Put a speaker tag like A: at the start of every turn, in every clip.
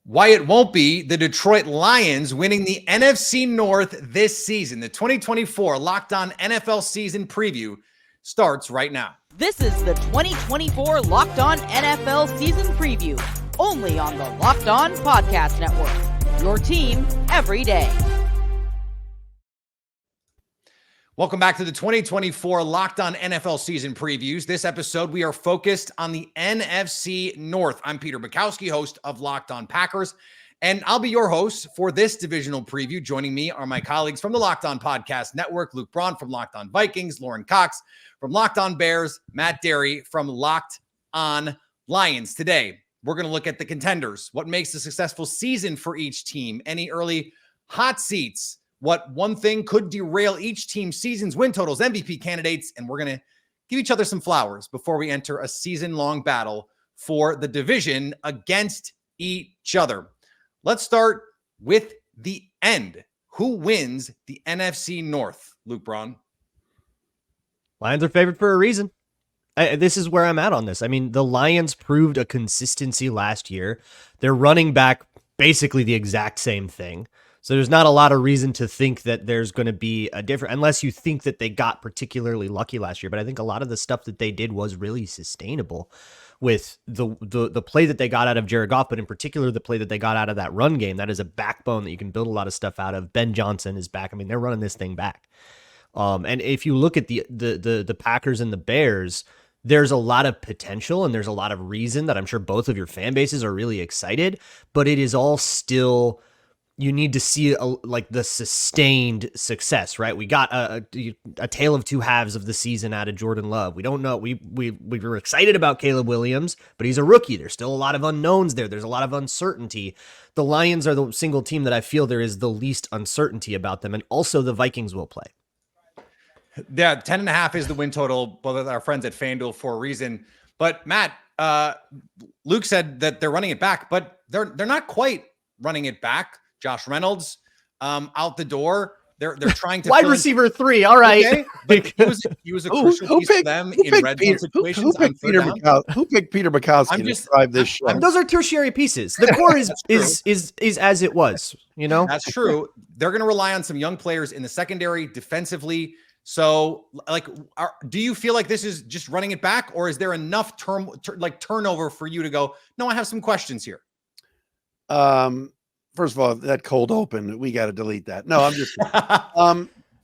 A: why it won't be the Detroit Lions winning the NFC North this season. The 2024 Locked On NFL season preview starts right now.
B: This is the 2024 Locked On NFL season preview, only on the Locked On Podcast Network. Your team every day.
A: Welcome back to the 2024 Locked On NFL season previews. This episode, we are focused on the NFC North. I'm Peter Bukowski, host of Locked On Packers, and I'll be your host for this divisional preview. Joining me are my colleagues from the Locked On Podcast Network, Luke Braun from Locked On Vikings, Lauren Cox from Locked On Bears, Matt Derry from Locked On Lions. Today, we're going to look at the contenders, what makes a successful season for each team, any early hot seats, what one thing could derail each team's season's win totals, MVP candidates, and we're going to give each other some flowers before we enter a season-long battle for the division against each other. Let's start with the end. Who wins the NFC North, Luke Braun?
C: Lions are favored for a reason. This is where I'm at on this. I mean, the Lions proved a consistency last year. They're running back basically the exact same thing. So there's not a lot of reason to think that there's going to be a different, unless you think that they got particularly lucky last year. But I think a lot of the stuff that they did was really sustainable with the play that they got out of Jared Goff, but in particular, the play that they got out of that run game. That is a backbone that you can build a lot of stuff out of. Ben Johnson is back. I mean, they're running this thing back. And if you look at the Packers and the Bears, there's a lot of potential and there's a lot of reason that I'm sure both of your fan bases are really excited, but it is all still, you need to see like the sustained success, right? We got a tale of two halves of the season out of Jordan Love. We don't know. We were excited about Caleb Williams, but he's a rookie. There's still a lot of unknowns there. There's a lot of uncertainty. The Lions are the single team that I feel there is the least uncertainty about them. And also the Vikings will play.
A: Yeah, 10.5 is the win total, both of our friends at FanDuel for a reason. But Matt, Luke said that they're running it back, but they're not quite running it back. Josh Reynolds out the door. They're trying to
C: wide receiver 3. All right. Okay,
A: but he was a crucial piece for them in red zone situations.
D: Who picked Peter Bukowski to drive this show?
C: Those are tertiary pieces. The core is as it was, you know?
A: That's true. They're going to rely on some young players in the secondary defensively. So, do you feel like this is just running it back, or is there enough turnover for you to go, no, I have some questions here?
D: First of all, that cold open, we got to delete that. No, I'm just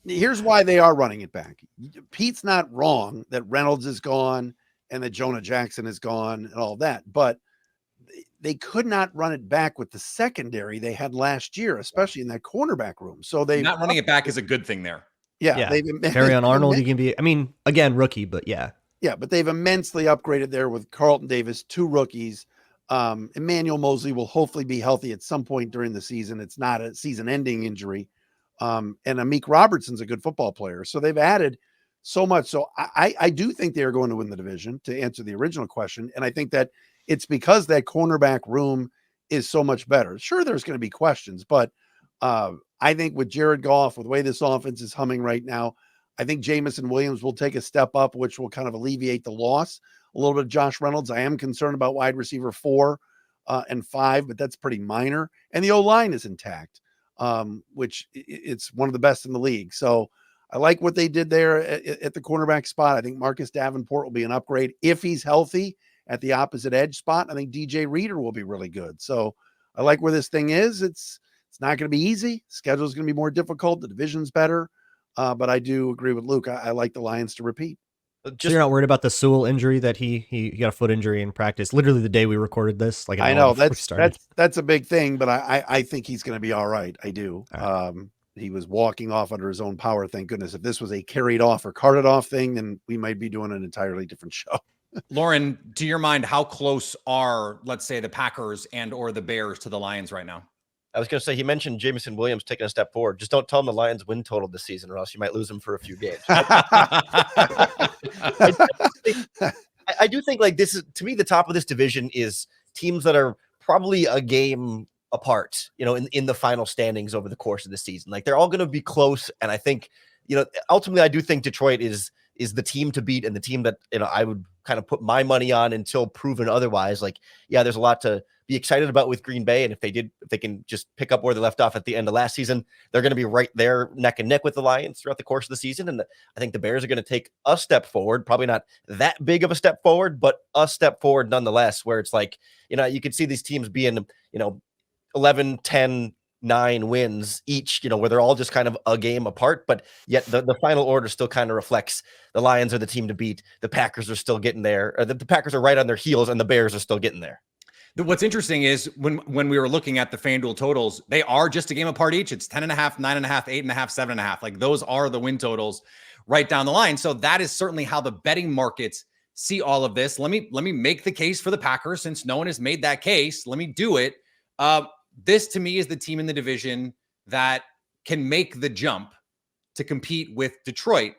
D: here's why they are running it back. Pete's not wrong that Reynolds is gone and that Jonah Jackson is gone and all that, but they could not run it back with the secondary they had last year, especially in that cornerback room. So they
A: not running it back is a good thing there.
D: Yeah.
C: Carry on Arnold, he can be, I mean, again, rookie, but yeah.
D: Yeah, but they've immensely upgraded there with Carlton Davis, 2 rookies. Emmanuel Mosley will hopefully be healthy at some point during the season. It's not a season-ending injury. And Amik Robertson's a good football player. So they've added so much. So I do think they are going to win the division, to answer the original question. And I think that it's because that cornerback room is so much better. Sure, there's going to be questions, but I think with Jared Goff, with the way this offense is humming right now, I think Jamison Williams will take a step up, which will kind of alleviate the loss a little bit of Josh Reynolds. I am concerned about wide receiver 4 and 5, but that's pretty minor. And the O-line is intact, which it's one of the best in the league. So I like what they did there at the cornerback spot. I think Marcus Davenport will be an upgrade if he's healthy at the opposite edge spot. I think DJ Reader will be really good. So I like where this thing is. It's not going to be easy. Schedule is going to be more difficult. The division's better. But I do agree with Luke. I like the Lions to repeat.
C: So you're not worried about the Sewell injury that he got a foot injury in practice, literally the day we recorded this. Like
D: I know that's a big thing, but I think he's going to be all right. I do. All right. He was walking off under his own power. Thank goodness. If this was a carried off or carted off thing, then we might be doing an entirely different show.
A: Lauren, to your mind, how close are, let's say, the Packers and or the Bears to the Lions right now?
E: I was going to say, he mentioned Jamison Williams taking a step forward. Just don't tell him the Lions win total this season, or else you might lose him for a few games. I do think like this is, to me, the top of this division is teams that are probably a game apart, you know, in the final standings over the course of the season. Like they're all going to be close. And I think, you know, ultimately I do think Detroit is the team to beat and the team that, you know, I would kind of put my money on until proven otherwise. Like, yeah, there's a lot to be excited about with Green Bay. And if they can just pick up where they left off at the end of last season, they're going to be right there neck and neck with the Lions throughout the course of the season. And I think the Bears are going to take a step forward, probably not that big of a step forward, but a step forward nonetheless, where it's like, you could see these teams being, 11, 10, 9 wins each, where they're all just kind of a game apart, but yet the final order still kind of reflects the Lions are the team to beat. The Packers are still getting there. Or the Packers are right on their heels and the Bears are still getting there.
A: What's interesting is when we were looking at the FanDuel totals, they are just a game apart each. It's 10.5, 9.5, 8.5, 7.5. Like those are the win totals right down the line. So that is certainly how the betting markets see all of this. Let me make the case for the Packers since no one has made that case. Let me do it. This to me is the team in the division that can make the jump to compete with Detroit.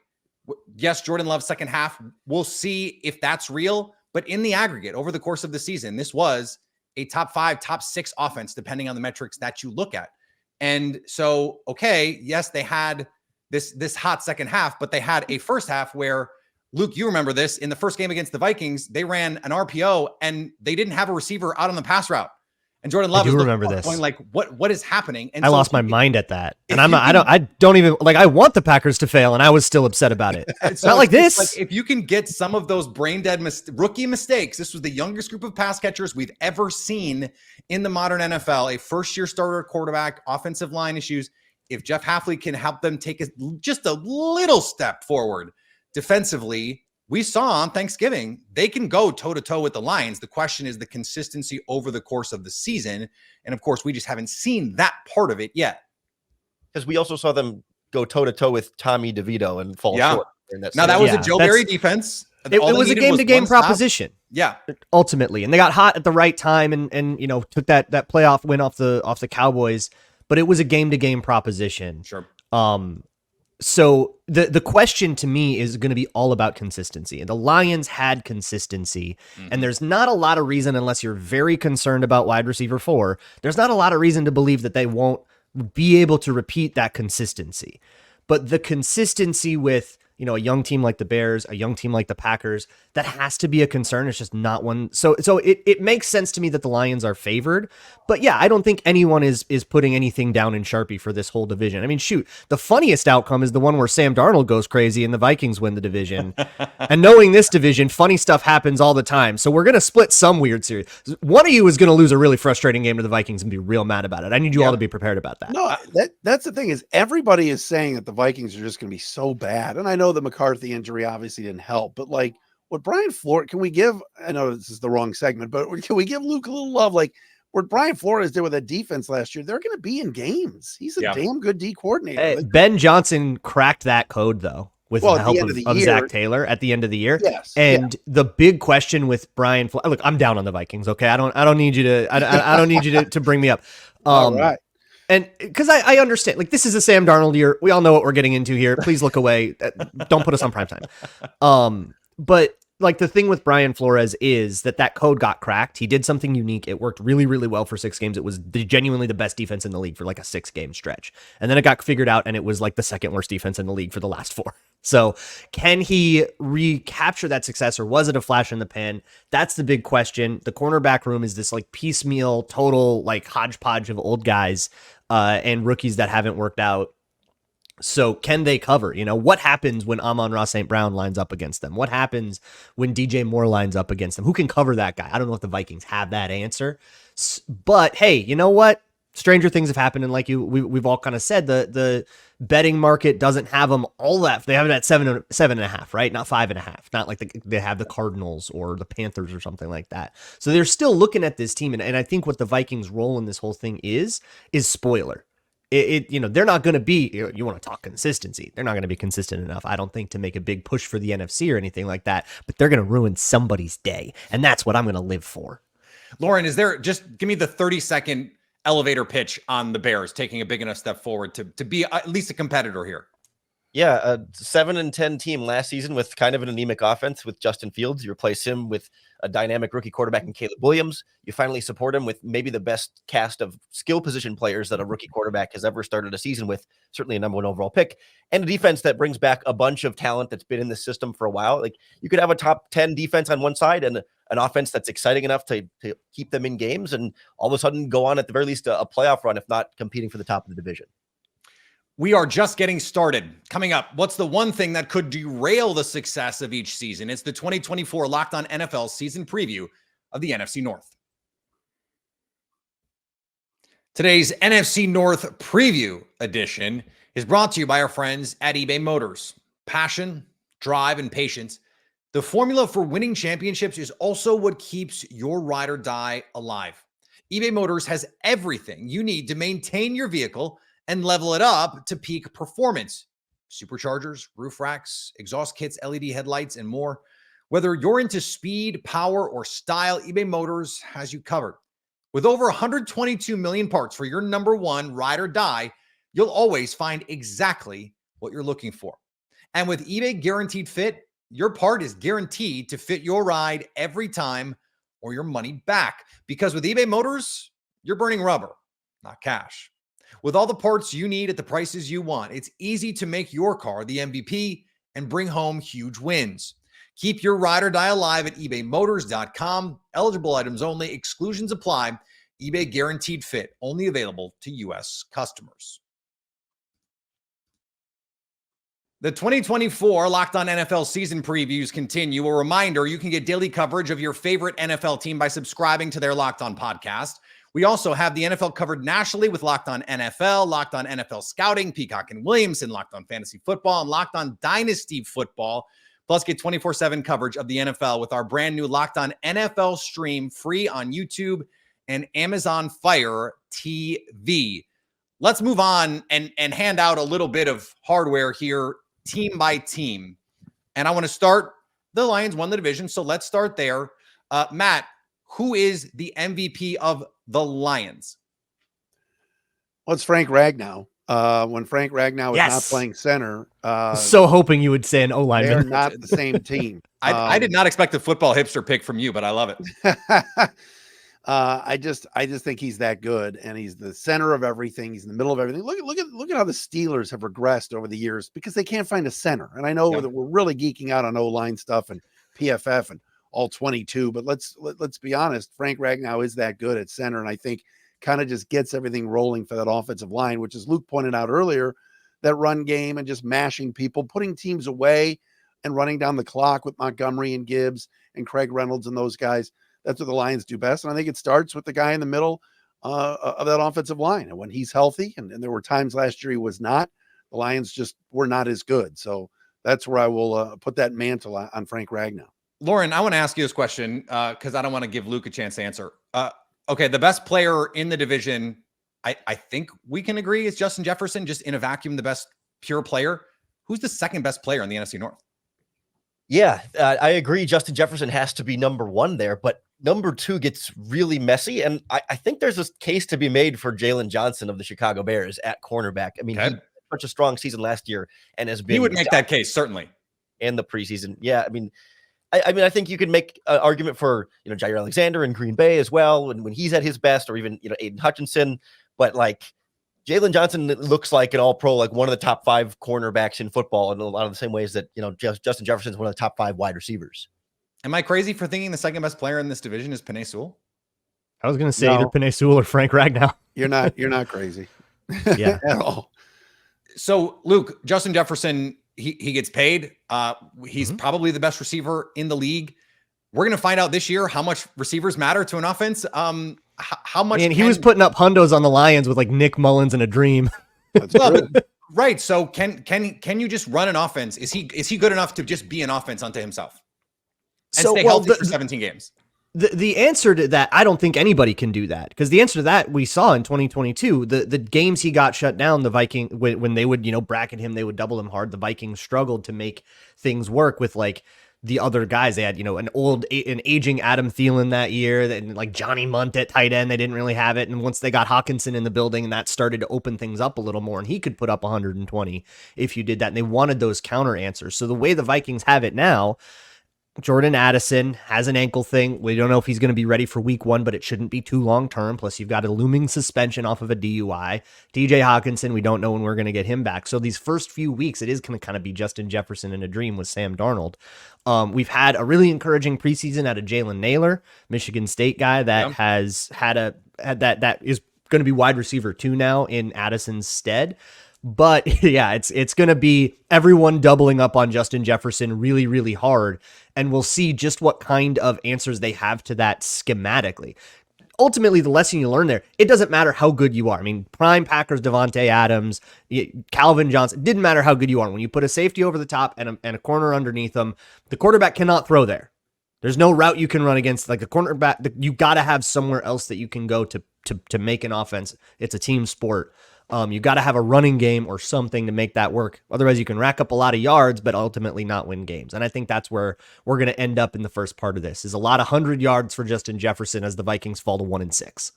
A: Yes, Jordan Love's second half. We'll see if that's real. But in the aggregate, over the course of the season, this was a top 5, top 6 offense, depending on the metrics that you look at. And so, okay, yes, they had this hot second half, but they had a first half where, Luke, you remember this, in the first game against the Vikings, they ran an RPO and they didn't have a receiver out on the pass route. And Jordan Love is
C: remember this.
A: going like, what is happening? And
C: I lost my mind at that. And I don't even like, I want the Packers to fail and I was still upset about it. It's not like this.
A: Like if you can get some of those brain dead rookie mistakes, this was the youngest group of pass catchers we've ever seen in the modern NFL, a first year starter quarterback, offensive line issues. If Jeff Hafley can help them take just a little step forward defensively, we saw on Thanksgiving, they can go toe-to-toe with the Lions. The question is the consistency over the course of the season. And of course, we just haven't seen that part of it yet.
E: Because we also saw them go toe-to-toe with Tommy DeVito and fall short.
A: Now, that was a Joe Barry defense.
C: It was a game-to-game proposition.
A: Yeah.
C: Ultimately. And they got hot at the right time and took that playoff win off the Cowboys. But it was a game-to-game proposition.
A: Sure.
C: So the question to me is going to be all about consistency. And the Lions had consistency. Mm-hmm. And there's not a lot of reason, unless you're very concerned about wide receiver 4, there's not a lot of reason to believe that they won't be able to repeat that consistency. But the consistency with, a young team like the Bears, a young team like the Packers, that has to be a concern. It's just not one. So it makes sense to me that the Lions are favored. But yeah, I don't think anyone is putting anything down in Sharpie for this whole division. I mean, shoot, the funniest outcome is the one where Sam Darnold goes crazy and the Vikings win the division. And knowing this division, funny stuff happens all the time. So we're going to split some weird series. One of you is going to lose a really frustrating game to the Vikings and be real mad about it. I need you all to be prepared about that.
D: No, that's the thing is everybody is saying that the Vikings are just going to be so bad. And I know the McCarthy injury obviously didn't help, but like what Brian Flores, can we give, I know this is the wrong segment, but can we give Luke a little love? Like what Brian Flores did with that defense last year, they're going to be in games. He's a damn good D coordinator.
C: Hey, Ben Johnson cracked that code though, with the help of Zach Taylor at the end of the year.
D: Yes.
C: And the big question with Brian Flores, look, I'm down on the Vikings. Okay. I don't need you to, I don't need you to bring me up.
D: All right.
C: And because I understand, like, this is a Sam Darnold year. We all know what we're getting into here. Please look away. Don't put us on primetime. But like the thing with Brian Flores is that code got cracked. He did something unique. It worked really, really well for 6 games. It was genuinely the best defense in the league for like a 6-game stretch. And then it got figured out and it was like the second worst defense in the league for the last 4. So can he recapture that success or was it a flash in the pan? That's the big question. The cornerback room is this like piecemeal, total like hodgepodge of old guys and rookies that haven't worked out. So can they cover? What happens when Amon-Ra St. Brown lines up against them? What happens when DJ Moore lines up against them? Who can cover that guy? I don't know if the Vikings have that answer. But hey, you know what? Stranger things have happened. And like we've all kind of said, the betting market doesn't have them all that. They have it at 7.5, right? Not 5.5. Not like they have the Cardinals or the Panthers or something like that. So they're still looking at this team. And I think what the Vikings' role in this whole thing is spoiler. They're not going to be, you want to talk consistency. They're not going to be consistent enough, I don't think, to make a big push for the NFC or anything like that, but they're going to ruin somebody's day. And that's what I'm going to live for.
A: Lauren, just give me the 30-second elevator pitch on the Bears taking a big enough step forward to be at least a competitor here.
E: Yeah, a 7-10 team last season with kind of an anemic offense with Justin Fields. You replace him with a dynamic rookie quarterback in Caleb Williams. You finally support him with maybe the best cast of skill position players that a rookie quarterback has ever started a season with, certainly a number 1 overall pick, and a defense that brings back a bunch of talent that's been in the system for a while. Like, you could have a top 10 defense on one side and an offense that's exciting enough to keep them in games, and all of a sudden go on at the very least a playoff run, if not competing for the top of the division.
A: We are just getting started. Coming up, what's the one thing that could derail the success of each season? It's the 2024 Locked On NFL season preview of the NFC North. Today's NFC North preview edition is brought to you by our friends at eBay Motors. Passion, drive, and patience. The formula for winning championships is also what keeps your ride or die alive. eBay Motors has everything you need to maintain your vehicle and level it up to peak performance. Superchargers, roof racks, exhaust kits, LED headlights, and more. Whether you're into speed, power, or style, eBay Motors has you covered. With over 122 million parts for your number one ride or die, you'll always find exactly what you're looking for. And with eBay Guaranteed Fit, your part is guaranteed to fit your ride every time or your money back. Because with eBay Motors, you're burning rubber, not cash. With all the parts you need at the prices you want, it's easy to make your car the MVP and bring home huge wins. Keep your ride or die alive at ebaymotors.com. Eligible items only. Exclusions apply. eBay Guaranteed Fit. Only available to U.S. customers. The 2024 Locked On NFL season previews continue. A reminder, you can get daily coverage of your favorite NFL team by subscribing to their Locked On podcast. We also have the NFL covered nationally with Locked On NFL, Locked On NFL Scouting, Peacock and Williamson, Locked On Fantasy Football, and Locked On Dynasty Football. Plus, get 24/7 coverage of the NFL with our brand new Locked On NFL stream, free on YouTube and Amazon Fire TV. Let's move on and hand out a little bit of hardware here, team by team. And I want to start, the Lions won the division, so let's start there. Matt, who is the MVP of the Lions?
D: Well, it's Frank Ragnow. When Frank Ragnow is not playing center,
C: so hoping you would say an O-lineman.
D: They're not the same team.
A: I did not expect a football hipster pick from you, but I love it.
D: I just think he's that good, and he's the center of everything. He's in the middle of everything. Look at how the Steelers have regressed over the years because they can't find a center. And I know that we're really geeking out on O-line stuff and PFF and all 22, but let's be honest. Frank Ragnow is that good at center, and I think kind of just gets everything rolling for that offensive line, which, as Luke pointed out earlier, that run game and just mashing people, putting teams away and running down the clock with Montgomery and Gibbs and Craig Reynolds and those guys. That's what the Lions do best. And I think it starts with the guy in the middle of that offensive line. And when he's healthy, and there were times last year he was not, the Lions just were not as good. So that's where I will put that mantle on Frank Ragnow.
A: Lauren, I want to ask you this question because I don't want to give Luke a chance to answer. Okay, the best player in the division, I think we can agree, is Justin Jefferson, just in a vacuum, the best pure player. Who's the second best player in the NFC North?
E: Yeah, I agree. Justin Jefferson has to be number one there, but number two gets really messy. And I think there's a case to be made for Jalen Johnson of the Chicago Bears at cornerback. I mean, he had such a strong season last year and has been.
A: He would make that case, certainly.
E: In the preseason. Yeah, I mean, I think you could make an argument for, Jair Alexander in Green Bay as well when he's at his best, or even, Aiden Hutchinson. But like Jalen Johnson looks like an all-pro, like one of the top 5 cornerbacks in football in a lot of the same ways that, Justin Jefferson is one of the top 5 wide receivers.
A: Am I crazy for thinking the second best player in this division is Penei Sewell?
C: I was going to say either Penei Sewell or Frank Ragnow.
D: You're not crazy.
C: Yeah.
D: At all.
A: So Luke, Justin Jefferson, he gets paid. He's probably the best receiver in the league. We're going to find out this year how much receivers matter to an offense. How much?
C: And he was putting up hundos on the Lions with like Nick Mullins and a dream.
A: Right. So can you just run an offense? Is he good enough to just be an offense unto himself and stay healthy for 17 games?
C: The answer to that, I don't think anybody can do that, because the answer to that we saw in 2022. The games he got shut down, the Viking, when they would bracket him, they would double him hard. The Vikings struggled to make things work with like the other guys. They had, an aging Adam Thielen that year, and like Johnny Munt at tight end, they didn't really have it. And once they got Hawkinson in the building, and that started to open things up a little more, and he could put up 120 if you did that. And they wanted those counter answers. So the way the Vikings have it now, Jordan Addison has an ankle thing. We don't know if he's going to be ready for week 1, but it shouldn't be too long term. Plus, you've got a looming suspension off of a DUI. TJ Hawkinson, we don't know when we're going to get him back. So these first few weeks, it is going to kind of be Justin Jefferson in a dream with Sam Darnold. We've had a really encouraging preseason out of Jalen Naylor, Michigan State guy that has that is going to be wide receiver 2 now in Addison's stead. But yeah, it's going to be everyone doubling up on Justin Jefferson really, really hard. And we'll see just what kind of answers they have to that schematically. Ultimately, the lesson you learn there, it doesn't matter how good you are. I mean, prime Packers, Devontae Adams, Calvin Johnson, it didn't matter how good you are. When you put a safety over the top and a corner underneath them, the quarterback cannot throw there. There's no route you can run against. Like the cornerback, you got to have somewhere else that you can go to make an offense. It's a team sport. You got to have a running game or something to make that work. Otherwise, you can rack up a lot of yards, but ultimately not win games. And I think that's where we're going to end up in the first part of this, is a lot of 100 yards for Justin Jefferson as the Vikings fall to 1-6.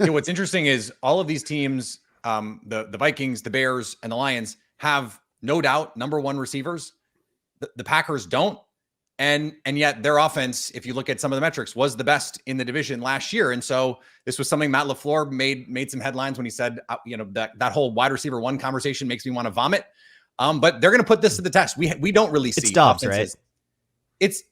A: What's interesting is all of these teams, the Vikings, the Bears, and the Lions have no doubt number 1 receivers. The Packers don't. And yet their offense, if you look at some of the metrics, was the best in the division last year. And so this was something Matt LaFleur made some headlines when he said, that whole wide receiver 1 conversation makes me want to vomit. But they're going to put this to the test. We don't really see
C: Dobbs, right?
A: It's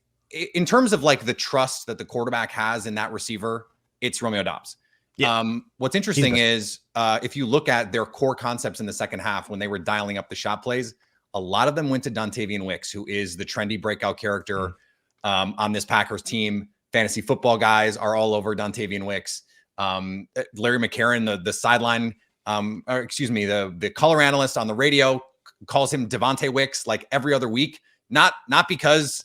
A: in terms of like the trust that the quarterback has in that receiver, it's Romeo Dobbs. Yeah. What's interesting is if you look at their core concepts in the second half, when they were dialing up the shot plays, a lot of them went to Dontavian Wicks, who is the trendy breakout character on this Packers team. Fantasy football guys are all over Dontavian Wicks. Larry McCarron, the sideline, the color analyst on the radio calls him Devontae Wicks like every other week. Not because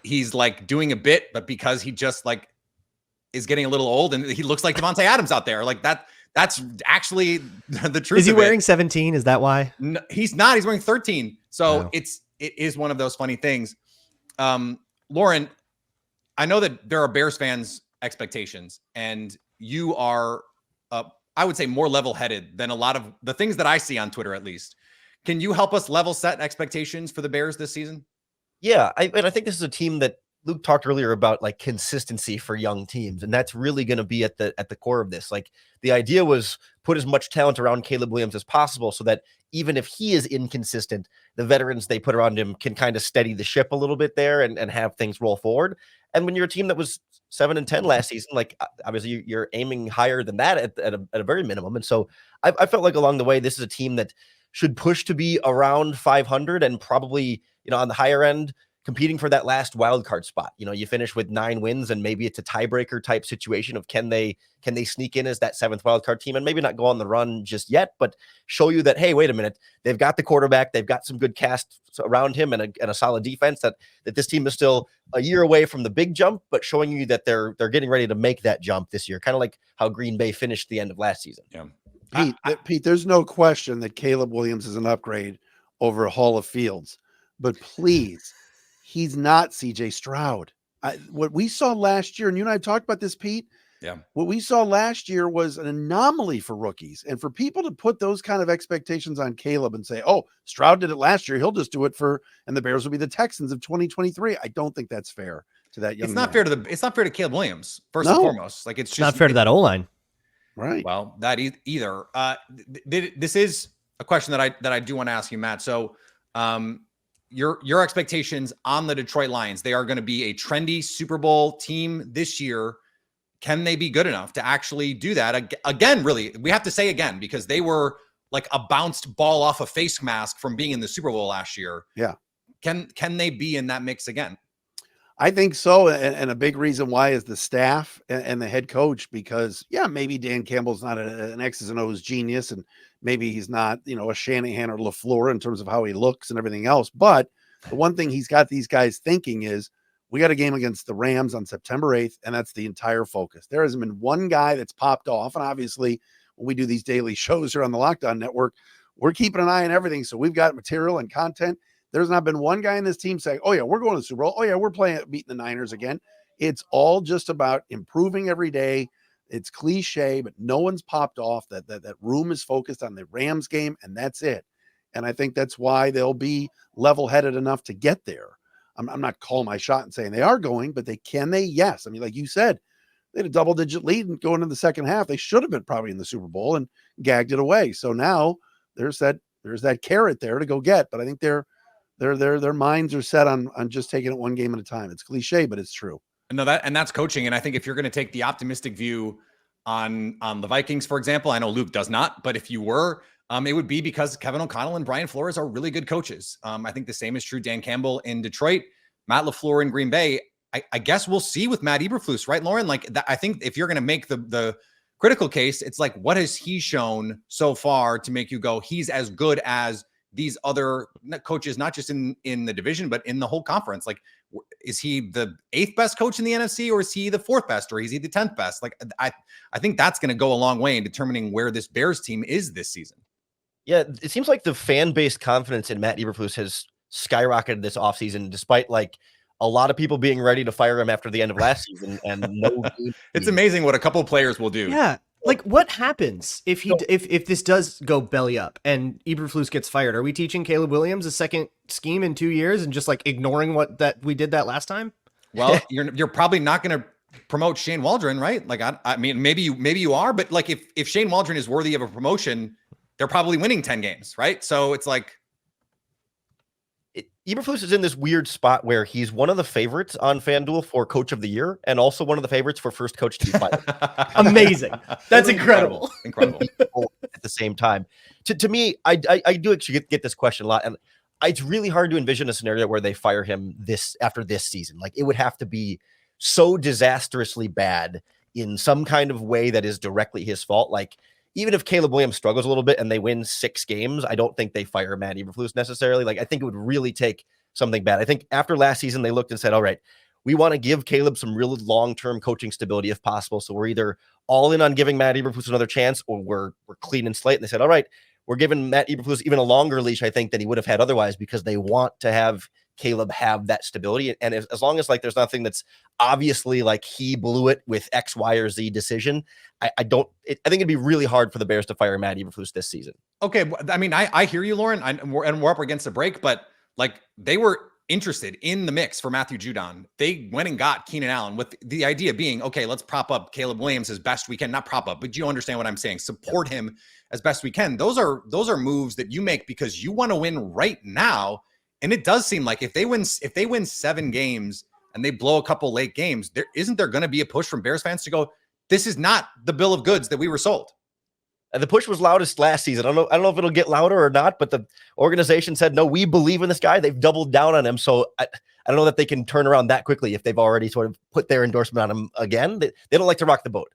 A: he's like doing a bit, but because he just like is getting a little old and he looks like Devontae Adams out there. Like that. That's actually the truth.
C: Is he wearing 17? Is that why?
A: No, he's not. He's wearing 13. So it is one of those funny things. Lauren, I know that there are Bears fans' expectations, and you are, I would say, more level-headed than a lot of the things that I see on Twitter, at least. Can you help us level set expectations for the Bears this season?
E: Yeah, I think this is a team that Luke talked earlier about, like consistency for young teams, and that's really going to be at the core of this. Like the idea was put as much talent around Caleb Williams as possible so that even if he is inconsistent, the veterans they put around him can kind of steady the ship a little bit there and have things roll forward. And when you're a team that was 7-10 last season, like obviously you're aiming higher than that at a very minimum. And so I felt like along the way, this is a team that should push to be around 500 and probably, on the higher end, competing for that last wild card spot. You finish with 9 wins and maybe it's a tiebreaker type situation of can they sneak in as that 7th wild card team and maybe not go on the run just yet, but show you that, hey, wait a minute, they've got the quarterback, they've got some good cast around him and a solid defense, that this team is still a year away from the big jump, but showing you that they're getting ready to make that jump this year, kind of like how Green Bay finished the end of last season.
A: Yeah.
D: Pete, there's no question that Caleb Williams is an upgrade over Hall of Fields, but please, he's not CJ Stroud. What we saw last year, and you and I talked about this, Pete.
A: Yeah.
D: What we saw last year was an anomaly for rookies. And for people to put those kind of expectations on Caleb and say, oh, Stroud did it last year, he'll just do it and the Bears will be the Texans of 2023. I don't think that's fair to that young man.
A: It's not fair to Caleb Williams, first and foremost. Like it's just
C: not fair to that O-line.
D: Right.
A: Well, that either. This is a question that I do want to ask you, Matt. So your expectations on the Detroit Lions, they are going to be a trendy Super Bowl team this year. Can they be good enough to actually do that again? Really, we have to say again, because they were like a bounced ball off a face mask from being in the Super Bowl last year.
D: Yeah.
A: Can they be in that mix again?
D: I think so. And a big reason why is the staff and the head coach, because maybe Dan Campbell's not an X's and O's genius. And maybe he's not, a Shanahan or LaFleur in terms of how he looks and everything else. But the one thing he's got these guys thinking is, we got a game against the Rams on September 8th, and that's the entire focus. There hasn't been one guy that's popped off. And obviously, when we do these daily shows here on the Locked On Network, we're keeping an eye on everything. So we've got material and content. There's not been one guy in this team saying, oh yeah, we're going to the Super Bowl. Oh yeah, we're beating the Niners again. It's all just about improving every day. It's cliche, but no one's popped off. That room is focused on the Rams game, and that's it. And I think that's why they'll be level-headed enough to get there. I'm not calling my shot and saying they are going, but can they? Yes. I mean, like you said, they had a double-digit lead and going into the second half. They should have been probably in the Super Bowl and gagged it away. So now there's that carrot there to go get. But I think their minds are set on just taking it one game at a time. It's cliche, but it's true.
A: No, that's coaching. And I think if you're going to take the optimistic view on the Vikings, for example, I know Luke does not, but if you were, it would be because Kevin O'Connell and Brian Flores are really good coaches. I think the same is true. Dan Campbell in Detroit, Matt LaFleur in Green Bay. I guess we'll see with Matt Eberflus, right, Lauren? Like that, I think if you're going to make the critical case, it's like, what has he shown so far to make you go, he's as good as these other coaches, not just in the division, but in the whole conference? Like, is he the 8th best coach in the NFC, or is he the 4th best, or is he the 10th best? Like, I think that's going to go a long way in determining where this Bears team is this season.
E: Yeah, it seems like the fan-based confidence in Matt Eberflus has skyrocketed this offseason, despite like a lot of people being ready to fire him after the end of last season. And no,
A: it's amazing what a couple of players will do.
C: Yeah. Like, what happens if this does go belly up and Eberflus gets fired? Are we teaching Caleb Williams a second scheme in 2 years and just like ignoring we did that last time?
A: Well, you're probably not going to promote Shane Waldron, right? Like, I mean, maybe you are, but like if Shane Waldron is worthy of a promotion, they're probably winning 10 games, right? So it's like,
E: Eberflus is in this weird spot where he's one of the favorites on FanDuel for Coach of the Year and also one of the favorites for first coach to be fired.
C: Amazing. That's incredible.
A: Incredible.
E: At the same time. To me, I do actually get this question a lot, and it's really hard to envision a scenario where they fire him after this season. Like, it would have to be so disastrously bad in some kind of way that is directly his fault. Like, even if Caleb Williams struggles a little bit and they win 6 games, I don't think they fire Matt Eberflus necessarily. Like, I think it would really take something bad. I think after last season, they looked and said, all right, we want to give Caleb some real long-term coaching stability if possible. So we're either all in on giving Matt Eberflus another chance, or we're clean and slate. And they said, all right, we're giving Matt Eberflus even a longer leash, I think, than he would have had otherwise, because they want to have Caleb have that stability. And as long as like there's nothing that's obviously like he blew it with X, Y, or Z decision, I think it'd be really hard for the Bears to fire Matt Eberflus this season.
A: Okay, I mean, I hear you, Lauren, and we're up against the break, but like they were interested in the mix for Matthew Judon. They went and got Keenan Allen with the idea being, okay, let's prop up Caleb Williams as best we can. Not prop up, but you understand what I'm saying. Support him as best we can. Those are moves that you make because you want to win right now. And it does seem like if they win 7 games and they blow a couple late games, isn't there going to be a push from Bears fans to go, this is not the bill of goods that we were sold?
E: And the push was loudest last season. I don't know if it'll get louder or not, but the organization said, no, we believe in this guy. They've doubled down on him. So I don't know that they can turn around that quickly if they've already sort of put their endorsement on him again. They don't like to rock the boat.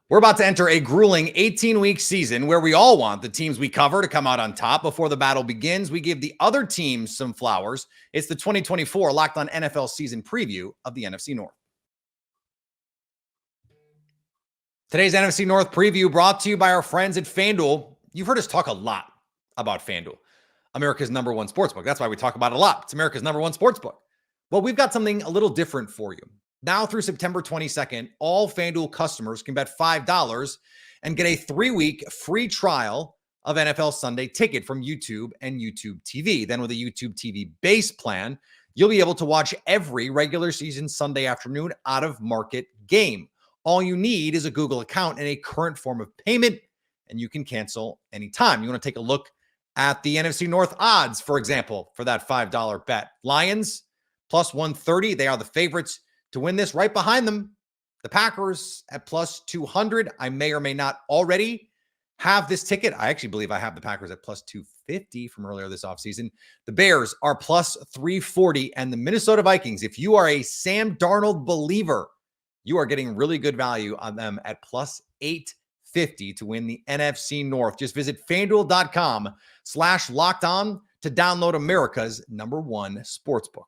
A: We're about to enter a grueling 18-week season where we all want the teams we cover to come out on top. Before the battle begins, we give the other teams some flowers. It's the 2024 Locked On NFL season preview of the NFC North. Today's NFC North preview brought to you by our friends at FanDuel. You've heard us talk a lot about FanDuel, America's #1 sportsbook. That's why we talk about it a lot. It's America's #1 sportsbook. Well, we've got something a little different for you. Now through September 22nd, all FanDuel customers can bet $5 and get a 3-week free trial of NFL Sunday Ticket from YouTube and YouTube TV. Then with a YouTube TV base plan, you'll be able to watch every regular season Sunday afternoon out of market game. All you need is a Google account and a current form of payment, and you can cancel anytime. You want to take a look at the NFC North odds, for example, for that $5 bet. Lions plus 130. They are the favorites to win this. Right behind them, the Packers at plus 200. I may or may not already have this ticket. I actually believe I have the Packers at plus 250 from earlier this offseason. The Bears are plus 340. And the Minnesota Vikings, if you are a Sam Darnold believer, you are getting really good value on them at plus 850 to win the NFC North. Just visit FanDuel.com/lockedon to download America's #1 sportsbook.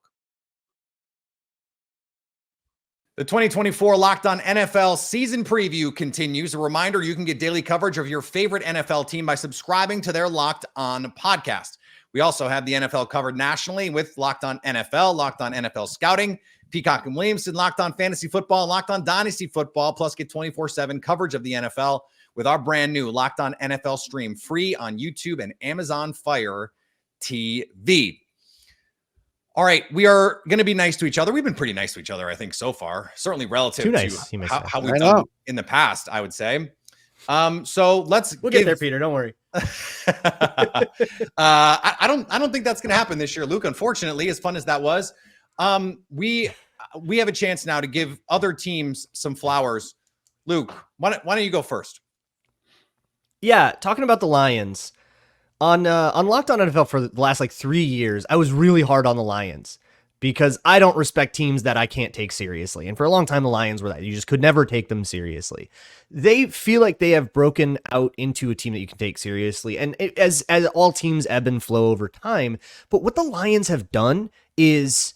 A: The 2024 Locked On NFL season preview continues. A reminder, you can get daily coverage of your favorite NFL team by subscribing to their Locked On podcast. We also have the NFL covered nationally with Locked On NFL, Locked On NFL Scouting, Peacock and Williamson, Locked On Fantasy Football, and Locked On Dynasty Football, plus get 24/7 coverage of the NFL with our brand new Locked On NFL stream, free on YouTube and Amazon Fire TV. All right, we are going to be nice to each other. We've been pretty nice to each other, I think, so far. Certainly relative
C: Too nice,
A: to how we've done
D: know.
A: in the past, I would say. So we'll
C: get there, Peter. Don't worry.
A: I don't think that's going to happen this year, Luke. Unfortunately, as fun as that was, we have a chance now to give other teams some flowers. Luke, why don't you go first?
C: Yeah, talking about the Lions. On Locked On NFL for the last 3 years, I was really hard on the Lions because I don't respect teams that I can't take seriously. And for a long time, the Lions were that. You just could never take them seriously. They feel like they have broken out into a team that you can take seriously. And as all teams ebb and flow over time. But what the Lions have done is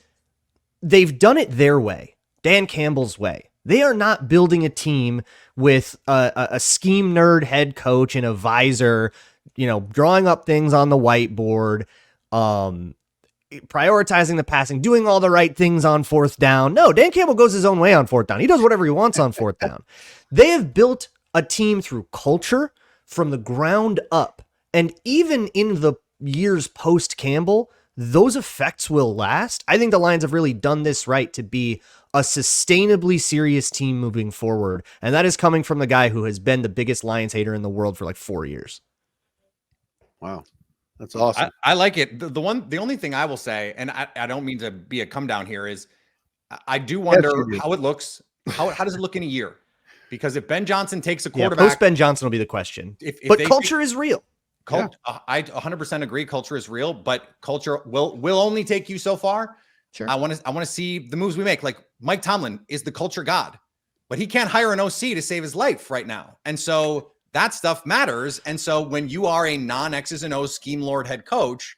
C: they've done it their way, Dan Campbell's way. They are not building a team with a scheme nerd head coach and a visor, drawing up things on the whiteboard, prioritizing the passing, doing all the right things on fourth down. No, Dan Campbell goes his own way on fourth down. He does whatever he wants on fourth down. They have built a team through culture from the ground up. And even in the years post Campbell, those effects will last. I think the Lions have really done this right to be a sustainably serious team moving forward. And that is coming from the guy who has been the biggest Lions hater in the world for 4 years.
D: Wow. That's awesome.
A: I like it. The only thing I will say, and I don't mean to be a come down here, is I do wonder how it looks. How does it look in a year? Because if Ben Johnson takes a quarterback,
C: post Ben Johnson will be the question. But culture is real.
A: I 100% agree. Culture is real, but culture will only take you so far.
C: Sure.
A: I want to see the moves we make. Like Mike Tomlin is the culture god, but he can't hire an OC to save his life right now, and so that stuff matters. And so when you are a non-X's and O's scheme lord head coach,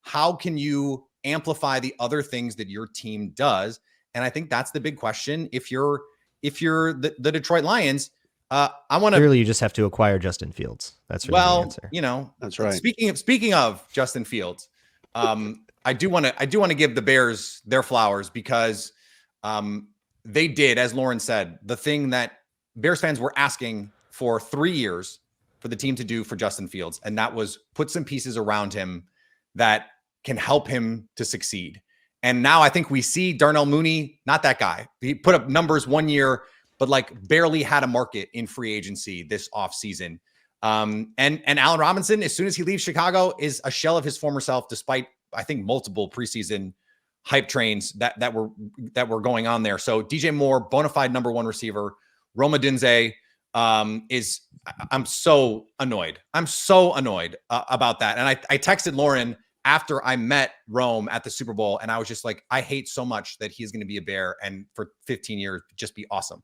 A: how can you amplify the other things that your team does? And I think that's the big question. If you're the Detroit Lions, I want to
C: clearly you just have to acquire Justin Fields. That's really the answer.
D: That's right.
A: Speaking of Justin Fields, I do want to give the Bears their flowers because they did, as Lauren said, the thing that Bears fans were asking for 3 years for the team to do for Justin Fields. And that was put some pieces around him that can help him to succeed. And now I think we see Darnell Mooney, not that guy. He put up numbers 1 year, but barely had a market in free agency this offseason. And Allen Robinson, as soon as he leaves Chicago, is a shell of his former self, despite I think multiple preseason hype trains that were going on there. So DJ Moore, bona fide number one receiver. Rome Odunze, I'm so annoyed. About that. And I texted Lauren after I met Rome at the Super Bowl, and I was just like, I hate so much that he's going to be a Bear and for 15 years just be awesome.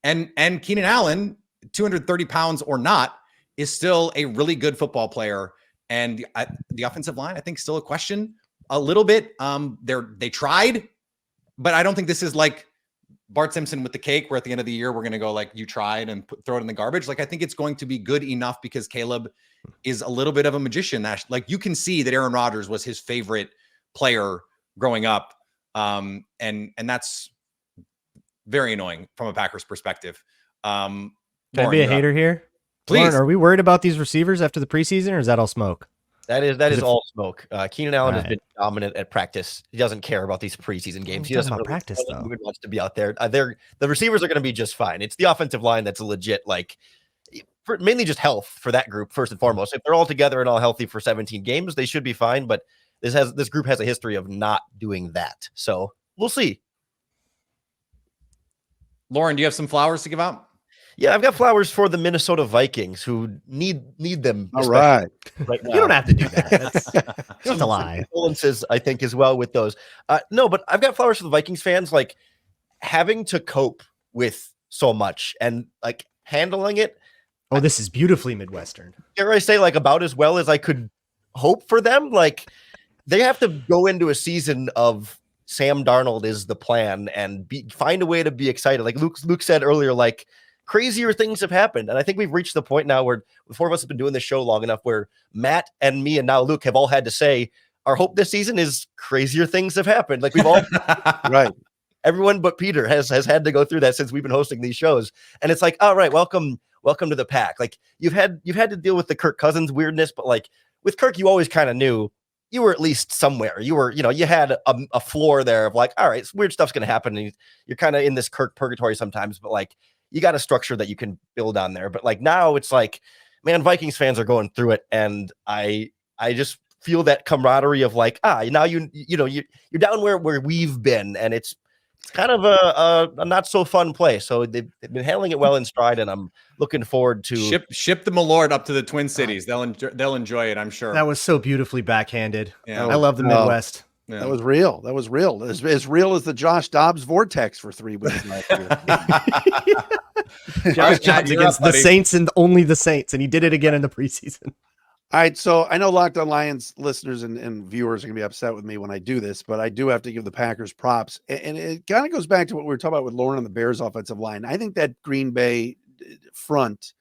A: And Keenan Allen, 230 pounds or not, is still a really good football player. And the offensive line, I think, still a question a little bit. They tried, but I don't think this is like Bart Simpson with the cake, where at the end of the year, we're going to go you tried and throw it in the garbage. I think it's going to be good enough because Caleb is a little bit of a magician. That you can see that Aaron Rodgers was his favorite player growing up. And that's very annoying from a Packers perspective.
C: Can I be a hater here?
A: Please.
C: Lauren, are we worried about these receivers after the preseason, or is that all smoke?
E: That is all smoke. Keenan Allen has been dominant at practice. He doesn't care about these preseason games. He doesn't
C: practice though.
E: He wants to be out there. The receivers are going to be just fine. It's the offensive line that's legit, mainly just health for that group first and foremost. If they're all together and all healthy for 17 games, they should be fine. But this group has a history of not doing that. So we'll see.
A: Lauren, do you have some flowers to give out?
E: Yeah, I've got flowers for the Minnesota Vikings who need them.
D: All right
E: now.
C: You don't have to do that. That's a lie.
E: Condolences, I think, as well with those. No, but I've got flowers for the Vikings fans, having to cope with so much and handling it.
C: Oh, this is beautifully Midwestern.
E: Dare I say, about as well as I could hope for them. They have to go into a season of Sam Darnold is the plan and find a way to be excited. Luke said earlier, crazier things have happened. And I think we've reached the point now where the four of us have been doing this show long enough where Matt and me and now Luke have all had to say, our hope this season is crazier things have happened. Like we've all
D: Right.
E: everyone but Peter has had to go through that since we've been hosting these shows. And it's like, all right, welcome to the pack. Like you've had to deal with the Kirk Cousins weirdness, but like with Kirk, you always kind of knew you were at least somewhere. You were, you had a floor there of like, all right, weird stuff's going to happen. And you're kind of in this Kirk purgatory sometimes, but like you got a structure that you can build on there. But like now it's like, man, Vikings fans are going through it. And I just feel that camaraderie of like, now you're down where we've been, and it's kind of a not so fun place. So they've been handling it well in stride, and I'm looking forward to
A: ship the Malord up to the Twin Cities. They'll enjoy it, I'm sure.
C: That was so beautifully backhanded.
A: Yeah.
C: I love the Midwest.
D: Yeah. That was real. As real as the Josh Dobbs vortex for 3 weeks last year.
C: Josh Dobbs against the Saints and only the Saints, and he did it again in the preseason.
D: All right, so I know Locked On Lions listeners and viewers are going to be upset with me when I do this, but I do have to give the Packers props. And it kind of goes back to what we were talking about with Lauren on the Bears offensive line. I think that Green Bay front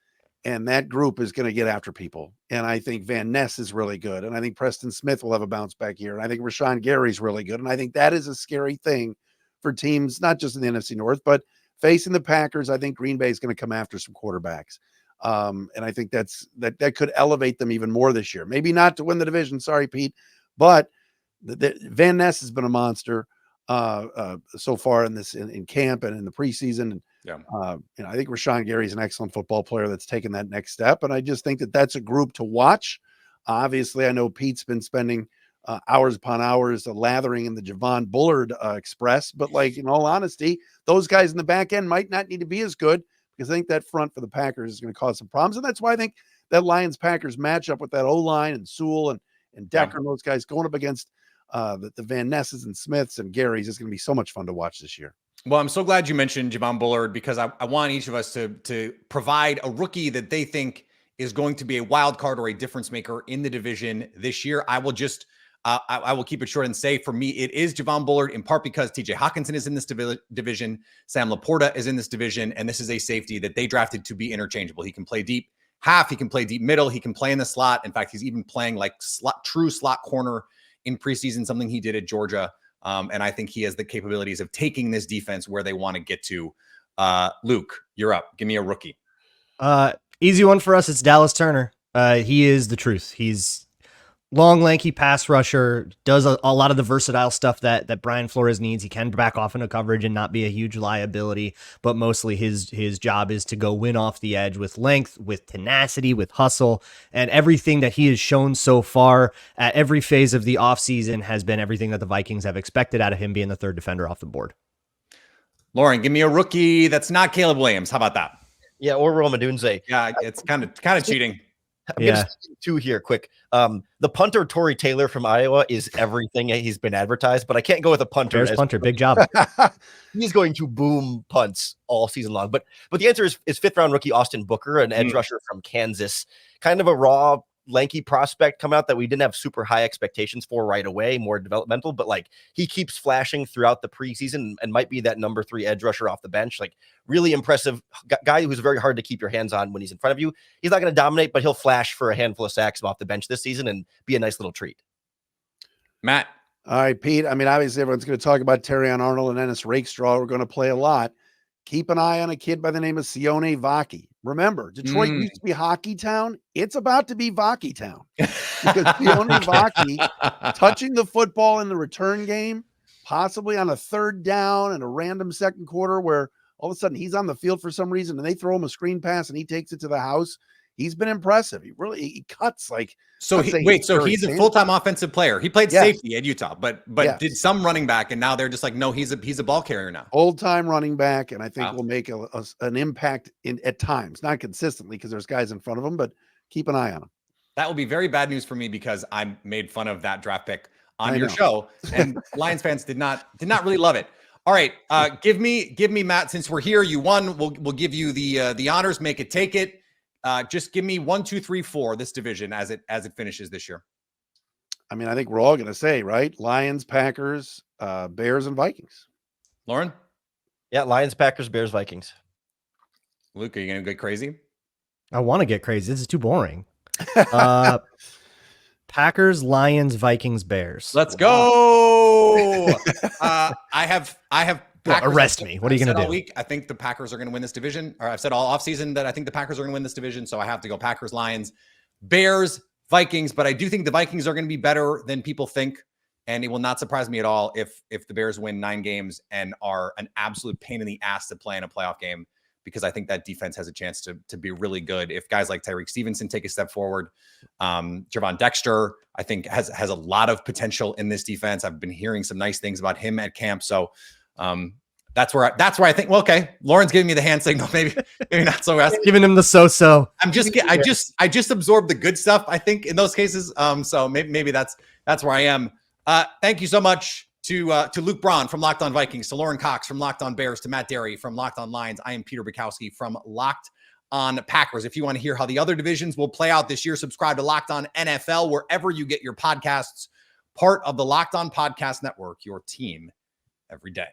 D: and that group is going to get after people. And I think Van Ness is really good. And I think Preston Smith will have a bounce back here. And I think Rashawn Gary's really good. And I think that is a scary thing for teams, not just in the NFC North, but facing the Packers. I think Green Bay is going to come after some quarterbacks. And I think that could elevate them even more this year. Maybe not to win the division. Sorry, Pete, but Van Ness has been a monster so far in camp and in the preseason. And, I think Rashawn Gary's an excellent football player that's taken that next step. And I just think that that's a group to watch. Obviously, I know Pete's been spending hours upon hours lathering in the Javon Bullard Express, but like, in all honesty, those guys in the back end might not need to be as good, because I think that front for the Packers is going to cause some problems. And that's why I think that Lions-Packers matchup with that O-line and Sewell and Decker and those guys going up against the Van Nesses and Smiths and Garys is going to be so much fun to watch this year.
A: Well, I'm so glad you mentioned Javon Bullard, because I want each of us to provide a rookie that they think is going to be a wild card or a difference maker in the division this year. I will just I will keep it short and say, for me, it is Javon Bullard, in part because TJ Hawkinson is in this division. Sam Laporta is in this division. And this is a safety that they drafted to be interchangeable. He can play deep half. He can play deep middle. He can play in the slot. In fact, he's even playing like true slot corner in preseason, something he did at Georgia. And I think he has the capabilities of taking this defense where they want to get to. Luke, you're up. Give me a rookie.
C: Easy one for us. It's Dallas Turner. He is the truth. He's long, lanky pass rusher, does a lot of the versatile stuff that Brian Flores needs. He can back off into coverage and not be a huge liability, but mostly his job is to go win off the edge with length, with tenacity, with hustle, and everything that he has shown so far at every phase of the offseason has been everything that the Vikings have expected out of him, being the third defender off the board.
A: Lauren, give me a rookie that's not Caleb Williams. How about that?
E: Yeah, or Rome Odunze.
A: Yeah, it's kind of cheating.
E: I'm going to say two here quick. The punter, Torrey Taylor from Iowa, is everything he's been advertised, but I can't go with a punter.
C: Bears punter, big job.
E: He's going to boom punts all season long. But the answer is fifth round rookie Austin Booker, an edge rusher from Kansas. Kind of a raw, lanky prospect come out that we didn't have super high expectations for right away, more developmental, but like he keeps flashing throughout the preseason and might be that number 3 edge rusher off the bench. Like really impressive guy who's very hard to keep your hands on when he's in front of you. He's not going to dominate, but he'll flash for a handful of sacks off the bench this season and be a nice little treat.
A: Matt.
D: All right, Pete. I mean, obviously everyone's going to talk about Terrion Arnold and Ennis Rakestraw. We're going to play a lot. Keep an eye on a kid by the name of Sione Vaki. Remember, Detroit used to be Hockey Town. It's about to be Vaki Town, because Sione Vaki touching the football in the return game, possibly on a third down and a random second quarter where all of a sudden he's on the field for some reason and they throw him a screen pass and he takes it to the house. He's been impressive. He cuts like.
A: So he's a full-time offensive player. He played safety at Utah, but did some running back, and now they're just like, no, he's a ball carrier now.
D: Old-time running back, and I think will make an impact at times, not consistently because there's guys in front of him, but keep an eye on him. That
A: will be very bad news for me because I made fun of that draft pick on your show, and Lions fans did not really love it. All right, give me Matt. Since we're here, you won. We'll give you the honors. Make it, take it. Just give me 1, 2, 3, 4 this division as it finishes this year.
D: I mean, I think we're all going to say, right? Lions, Packers, Bears, and Vikings.
A: Lauren?
E: Yeah, Lions, Packers, Bears, Vikings.
A: Luke, are you going to get crazy?
C: I want to get crazy. This is too boring. Packers, Lions, Vikings, Bears.
A: Let's go. I have
C: Well,
A: Packers.
C: arrest me. What are you going to do?
A: All week, I think the Packers are going to win this division. Or I've said all offseason that I think the Packers are going to win this division. So I have to go Packers, Lions, Bears, Vikings. But I do think the Vikings are going to be better than people think. And it will not surprise me at all if the Bears win 9 games and are an absolute pain in the ass to play in a playoff game, because I think that defense has a chance to be really good. If guys like Tyreek Stevenson take a step forward, Javon Dexter, I think has a lot of potential in this defense. I've been hearing some nice things about him at camp. So that's where I think, well, okay, Lauren's giving me the hand signal. Maybe not so fast.
C: Giving him the so-so.
A: I just absorb the good stuff, I think, in those cases. So maybe that's where I am. Thank you so much to Luke Braun from Locked On Vikings, to Lauren Cox from Locked On Bears, to Matt Derry from Locked On Lions. I am Peter Bukowski from Locked On Packers. If you want to hear how the other divisions will play out this year, subscribe to Locked On NFL wherever you get your podcasts. Part of the Locked On Podcast Network, your team every day.